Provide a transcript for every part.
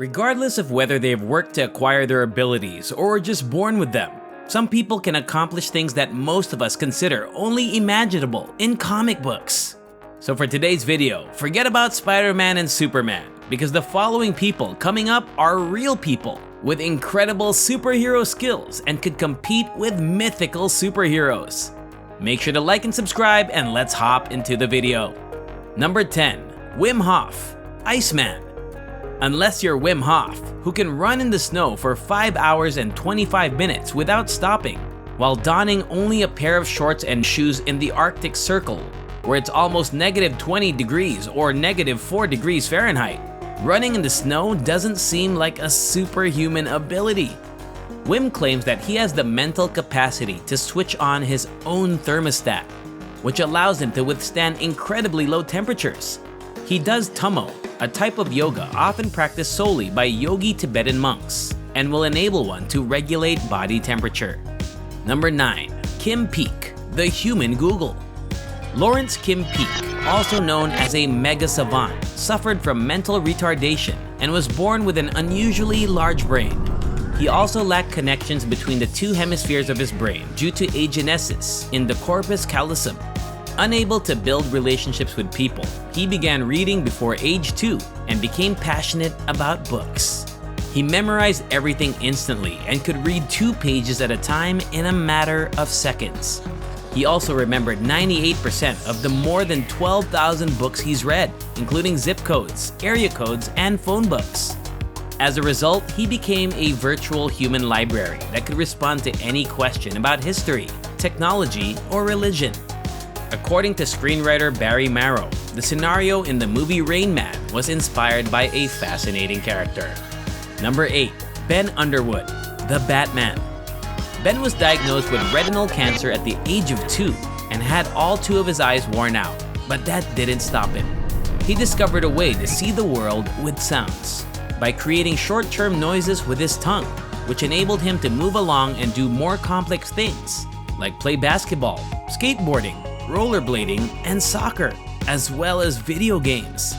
Regardless of whether they've worked to acquire their abilities or are just born with them, some people can accomplish things that most of us consider only imaginable in comic books. So for today's video, forget about Spider-Man and Superman, because the following people coming up are real people with incredible superhero skills and could compete with mythical superheroes. Make sure to like and subscribe, and let's hop into the video. Number 10. Wim Hof, Iceman. Unless you're Wim Hof, who can run in the snow for 5 hours and 25 minutes without stopping, while donning only a pair of shorts and shoes in the Arctic Circle, where it's almost -20 degrees or -4 degrees Fahrenheit. Running in the snow doesn't seem like a superhuman ability. Wim claims that he has the mental capacity to switch on his own thermostat, which allows him to withstand incredibly low temperatures. He does tummo, a type of yoga often practiced solely by yogi Tibetan monks, and will enable one to regulate body temperature. Number 9. Kim Peek, the human Google. Lawrence Kim Peek, also known as a mega savant, suffered from mental retardation and was born with an unusually large brain. He also lacked connections between the two hemispheres of his brain due to agenesis in the corpus callosum. Unable to build relationships with people, he began reading before age 2 and became passionate about books. He memorized everything instantly and could read 2 pages at a time in a matter of seconds. He also remembered 98% of the more than 12,000 books he's read, including zip codes, area codes, and phone books. As a result, he became a virtual human library that could respond to any question about history, technology, or religion. According to screenwriter Barry Marrow, the scenario in the movie Rain Man was inspired by a fascinating character. Number 8. Ben Underwood, the Batman. Ben was diagnosed with retinal cancer at the age of 2 and had all 2 of his eyes worn out, but that didn't stop him. He discovered a way to see the world with sounds by creating short-term noises with his tongue, which enabled him to move along and do more complex things, like play basketball, skateboarding, rollerblading, and soccer, as well as video games.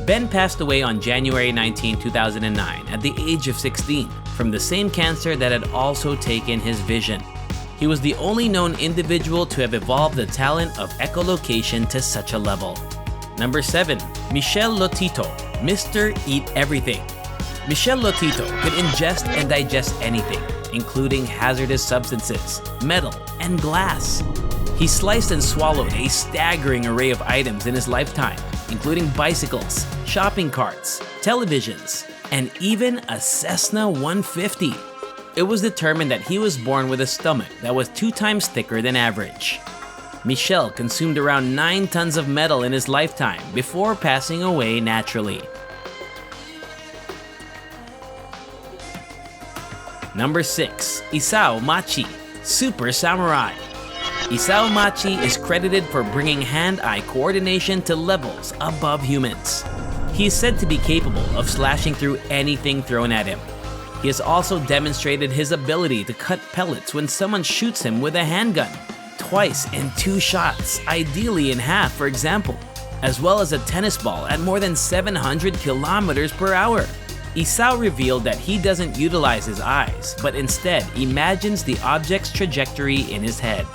Ben passed away on January 19, 2009 at the age of 16 from the same cancer that had also taken his vision. He was the only known individual to have evolved the talent of echolocation to such a level. Number 7. Michel Lotito, Mr. Eat Everything. Michel Lotito could ingest and digest anything, including hazardous substances, metal, and glass. He sliced and swallowed a staggering array of items in his lifetime, including bicycles, shopping carts, televisions, and even a Cessna 150. It was determined that he was born with a stomach that was 2 times thicker than average. Michel consumed around 9 tons of metal in his lifetime before passing away naturally. Number 6. Isao Machi, Super Samurai. Isao Machi is credited for bringing hand-eye coordination to levels above humans. He is said to be capable of slashing through anything thrown at him. He has also demonstrated his ability to cut pellets when someone shoots him with a handgun, twice in 2 shots, ideally in half for example, as well as a tennis ball at more than 700 kilometers per hour. Isao revealed that he doesn't utilize his eyes, but instead imagines the object's trajectory in his head.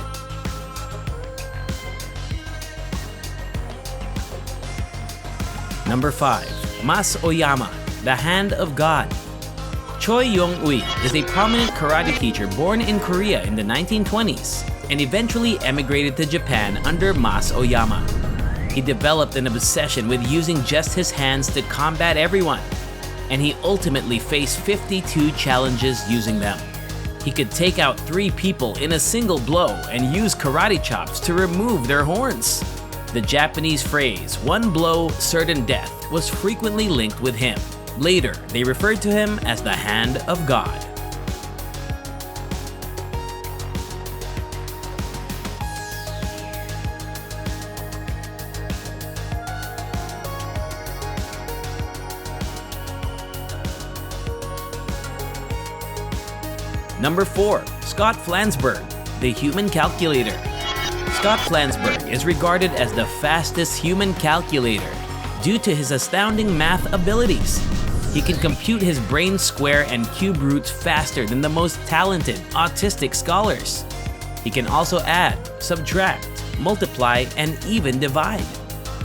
Number 5. Mas Oyama, the Hand of God. Choi Young-ui is a prominent karate teacher born in Korea in the 1920s and eventually emigrated to Japan under Mas Oyama. He developed an obsession with using just his hands to combat everyone, and he ultimately faced 52 challenges using them. He could take out 3 people in a single blow and use karate chops to remove their horns. The Japanese phrase, "one blow, certain death," was frequently linked with him. Later, they referred to him as the Hand of God. Number 4. Scott Flansburgh, the Human Calculator. Scott Flansburgh is regarded as the fastest human calculator due to his astounding math abilities. He can compute his brain square and cube roots faster than the most talented autistic scholars. He can also add, subtract, multiply, and even divide.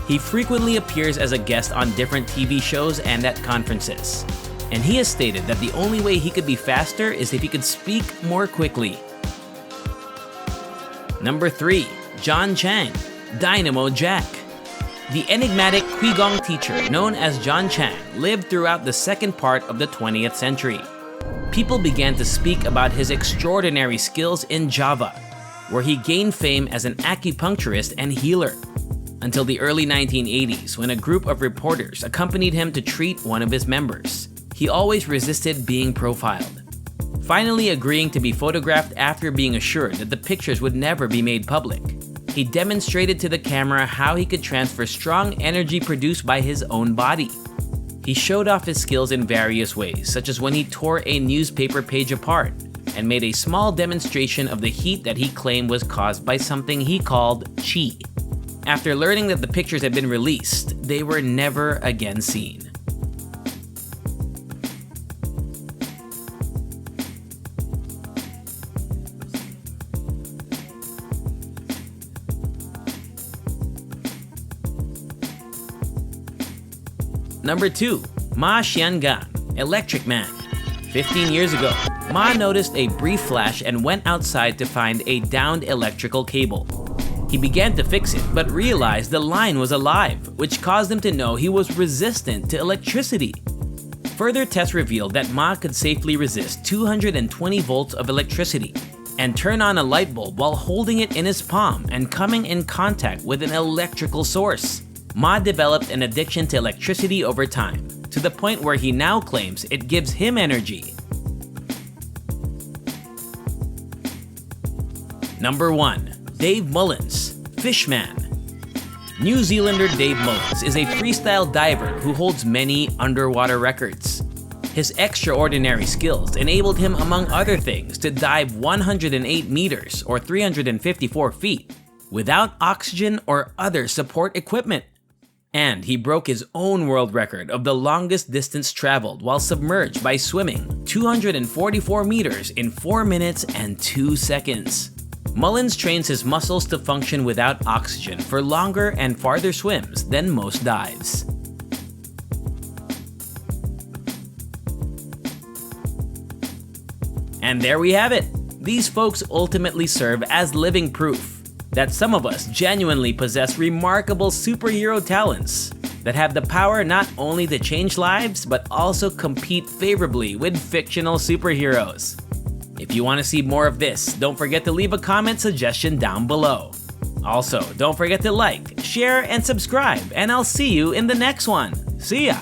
He frequently appears as a guest on different TV shows and at conferences. And he has stated that the only way he could be faster is if he could speak more quickly. Number 3. John Chang, Dynamo Jack. The enigmatic Qigong teacher known as John Chang lived throughout the second part of the 20th century. People began to speak about his extraordinary skills in Java, where he gained fame as an acupuncturist and healer, until the early 1980s when a group of reporters accompanied him to treat one of his members. He always resisted being profiled, finally agreeing to be photographed after being assured that the pictures would never be made public. He demonstrated to the camera how he could transfer strong energy produced by his own body. He showed off his skills in various ways, such as when he tore a newspaper page apart and made a small demonstration of the heat that he claimed was caused by something he called chi. After learning that the pictures had been released, they were never again seen. Number 2. Ma Xiangan, Electric Man. 15 years ago, Ma noticed a brief flash and went outside to find a downed electrical cable. He began to fix it, but realized the line was alive, which caused him to know he was resistant to electricity. Further tests revealed that Ma could safely resist 220 volts of electricity and turn on a light bulb while holding it in his palm and coming in contact with an electrical source. Ma developed an addiction to electricity over time, to the point where he now claims it gives him energy. Number 1. Dave Mullins, Fishman. New Zealander Dave Mullins is a freestyle diver who holds many underwater records. His extraordinary skills enabled him, among other things, to dive 108 meters or 354 feet without oxygen or other support equipment. And he broke his own world record of the longest distance traveled while submerged by swimming 244 meters in 4 minutes and 2 seconds. Mullins trains his muscles to function without oxygen for longer and farther swims than most dives. And there we have it. These folks ultimately serve as living proof that some of us genuinely possess remarkable superhero talents that have the power not only to change lives, but also compete favorably with fictional superheroes. If you want to see more of this, don't forget to leave a comment suggestion down below. Also, don't forget to like, share, and subscribe, and I'll see you in the next one. See ya!